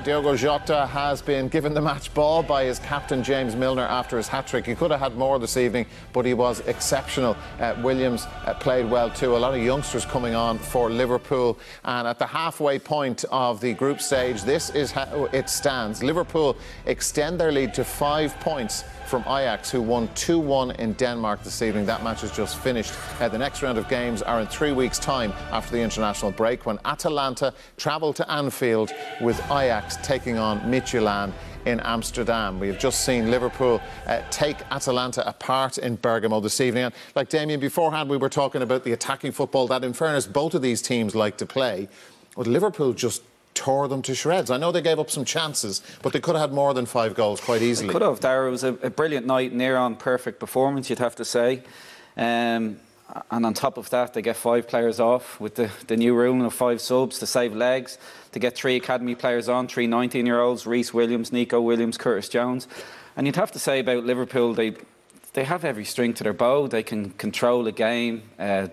Diogo Jota has been given the match ball by his captain James Milner after his hat-trick. He could have had more this evening, but he was exceptional. Williams played well too. A lot of youngsters coming on for Liverpool. And at the halfway point of the group stage, this is how it stands. Liverpool extend their lead to 5 points from Ajax, who won 2-1 in Denmark this evening. That match has just finished. The next round of games are in 3 weeks' time after the international break, when Atalanta travel to Anfield with Ajax taking on Midtjylland in Amsterdam. We have just seen Liverpool take Atalanta apart in Bergamo this evening. And like Damien, beforehand we were talking about the attacking football that, in fairness, both of these teams like to play. But Liverpool just tore them to shreds. I know they gave up some chances, but they could have had more than 5 goals quite easily. They could have. It was a brilliant night, near on perfect performance, you'd have to say. And on top of that, they get 5 players off with the new ruling of 5 subs to save legs, to get 3 academy players on, 3 19-year-olds, Reece Williams, Nico Williams, Curtis Jones. And you'd have to say about Liverpool, they have every string to their bow. They can control a game,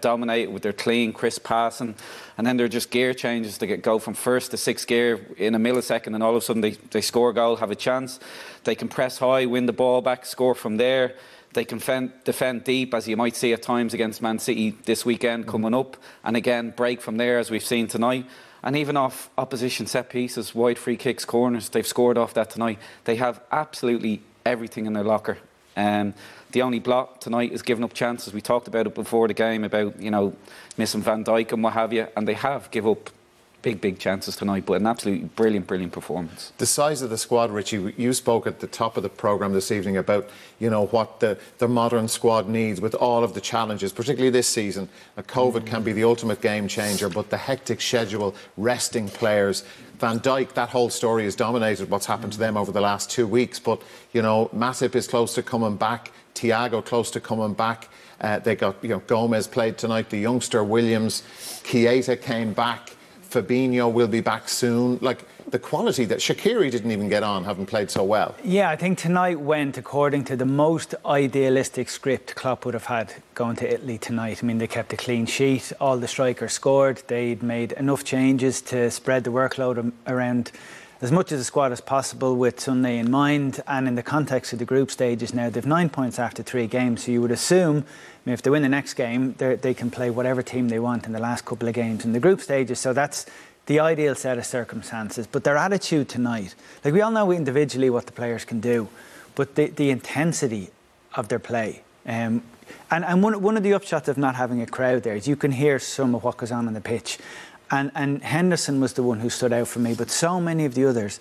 dominate with their clean, crisp passing, and then they're just gear changes. They go from first to 6th gear in a millisecond, and all of a sudden they score a goal, have a chance. They can press high, win the ball back, score from there. They can defend deep, as you might see at times against Man City this weekend coming up, and again break from there, as we've seen tonight. And even off opposition set pieces, wide free kicks, corners, they've scored off that tonight. They have absolutely everything in their locker. The only blot tonight is giving up chances. We talked about it before the game, about, you know, missing Van Dijk and what have you, and they have give up big chances tonight, but an absolutely brilliant performance. The size of the squad, Richie, you spoke at the top of the programme this evening about, you know, what the modern squad needs with all of the challenges, particularly this season. COVID can be the ultimate game changer, but the hectic schedule, resting players. Van Dijk, that whole story has dominated what's happened to them over the last 2 weeks, but, you know, Matip is close to coming back, Thiago close to coming back. They got, you know, Gomez played tonight, the youngster Williams, Chiesa came back, Fabinho will be back soon. Like, the quality that Shaqiri didn't even get on, having played so well. Yeah, I think tonight went according to the most idealistic script Klopp would have had going to Italy tonight. I mean, they kept a clean sheet, all the strikers scored, they'd made enough changes to spread the workload around as much of the squad as possible with Sunday in mind, and in the context of the group stages now, they've 9 points after 3 games, so you would assume, I mean, if they win the next game, they can play whatever team they want in the last couple of games in the group stages, so that's the ideal set of circumstances. But their attitude tonight, like, we all know individually what the players can do, but the intensity of their play, and one of the upshots of not having a crowd there is you can hear some of what goes on the pitch. And Henderson was the one who stood out for me, but so many of the others,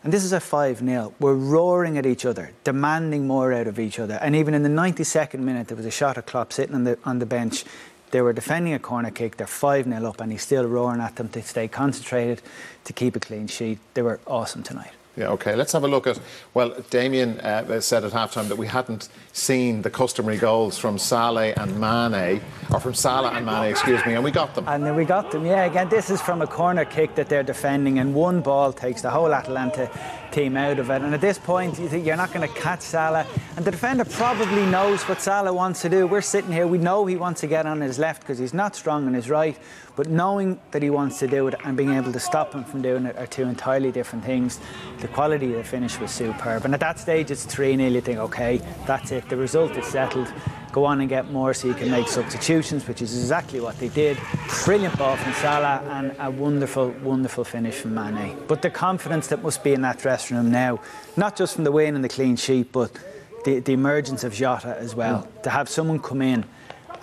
and this is a 5-0, were roaring at each other, demanding more out of each other. And even in the 92nd minute, there was a shot at Klopp sitting on the bench. They were defending a corner kick, they're 5-0 up, and he's still roaring at them to stay concentrated, to keep a clean sheet. They were awesome tonight. Yeah, OK, let's have a look at, well, Damien said at half-time that we hadn't seen the customary goals from Salah and Mane, or from Salah and Mane, excuse me, and we got them. And then we got them, yeah. Again, this is from a corner kick that they're defending, and one ball takes the whole Atalanta team out of it. And at this point, you think you're not going to catch Salah, and the defender probably knows what Salah wants to do. We're sitting here, we know he wants to get on his left because he's not strong on his right, but knowing that he wants to do it and being able to stop him from doing it are 2 entirely different things. The quality of the finish was superb, and at that stage it's 3-0. You think, OK, that's it, the result is settled, go on and get more so you can make substitutions, which is exactly what they did. Brilliant ball from Salah and a wonderful finish from Mane. But the confidence that must be in that dressing room now, not just from the win and the clean sheet, but the emergence of Jota as well. To have someone come in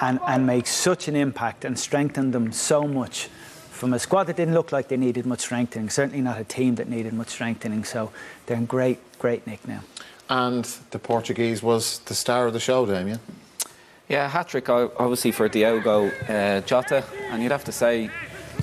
and make such an impact and strengthen them so much from a squad that didn't look like they needed much strengthening, certainly not a team that needed much strengthening, so they're in great nick now. And the Portuguese was the star of the show, Damien. Yeah, hat-trick obviously for Diogo Jota, and you'd have to say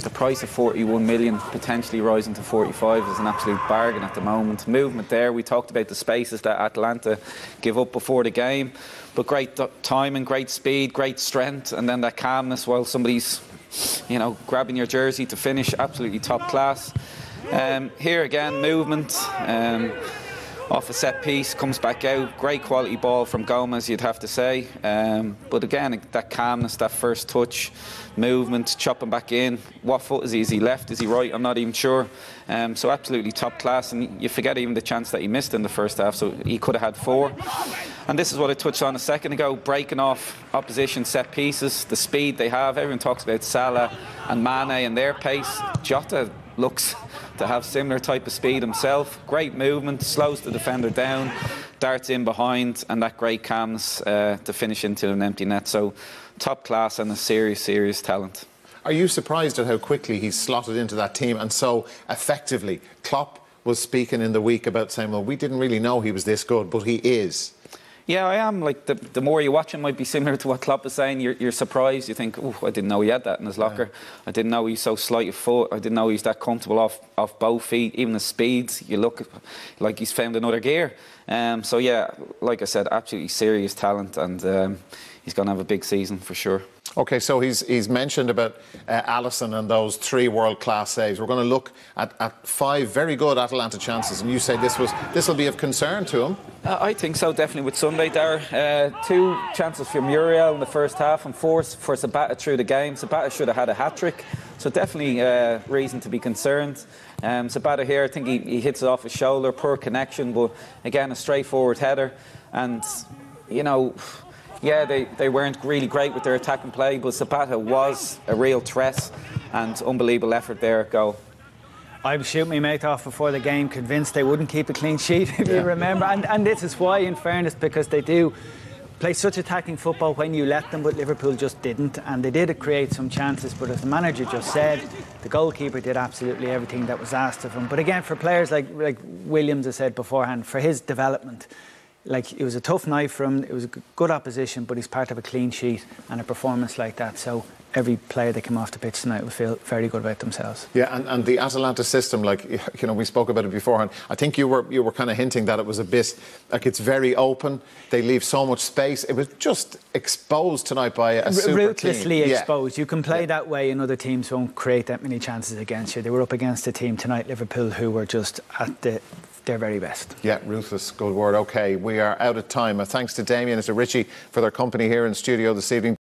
the price of 41 million potentially rising to 45 is an absolute bargain at the moment. Movement there, we talked about the spaces that Atalanta give up before the game, but great timing, great speed, great strength, and then that calmness while somebody's, you know, grabbing your jersey to finish, absolutely top class. Here again, movement. off a set piece, comes back out. Great quality ball from Gomez, you'd have to say. But again, that calmness, that first touch, movement, chopping back in. What foot is he? Is he left? Is he right? I'm not even sure. So absolutely top class, and you forget even the chance that he missed in the first half, so he could have had 4. And this is what I touched on a second ago, breaking off opposition set pieces, the speed they have. Everyone talks about Salah and Mane and their pace. Jota looks to have similar type of speed himself. Great movement, slows the defender down, darts in behind, and that great calmness to finish into an empty net. So top class and a serious talent. Are you surprised at how quickly he's slotted into that team and so effectively? Klopp was speaking in the week about saying, well, we didn't really know he was this good, but he is. Yeah, I am. Like, the more you watch him, might be similar to what Klopp is saying. You're surprised. You think, oh, I didn't know he had that in his locker. I didn't know he's so slight of foot. I didn't know he's that comfortable off both feet. Even the speeds, you look like he's found another gear. So yeah, like I said, absolutely serious talent, and he's going to have a big season for sure. OK, so he's mentioned about Alisson and those 3 world-class saves. We're going to look at 5 very good Atalanta chances, and you say this will be of concern to him. I think so, definitely with Sunday, Dara. 2 chances for Muriel in the first half, and 4 for Zapata through the game. Zapata should have had a hat-trick, so definitely reason to be concerned. Zapata here, I think he hits it off his shoulder, poor connection, but again, a straightforward header. And, you know, yeah, they weren't really great with their attacking play, but Zapata was a real threat, and unbelievable effort there at goal. I was shooting my mate off before the game, convinced they wouldn't keep a clean sheet, if you remember. And this is why, in fairness, because they do play such attacking football when you let them, but Liverpool just didn't. And they did create some chances, but as the manager just said, the goalkeeper did absolutely everything that was asked of him. But again, for players like Williams, I said beforehand, for his development, like, it was a tough night for him. It was a good opposition, but he's part of a clean sheet and a performance like that. So every player that came off the pitch tonight will feel very good about themselves. Yeah, and the Atalanta system, like, you know, we spoke about it beforehand. I think you were kind of hinting that it was a bit like it's very open. They leave so much space. It was just exposed tonight by a super ruthlessly team. exposed. You can play that way, and other teams won't create that many chances against you. They were up against a team tonight, Liverpool, who were just at their very best. Yeah, ruthless, good word. OK, we are out of time. Thanks to Damien and to Richie for their company here in studio this evening.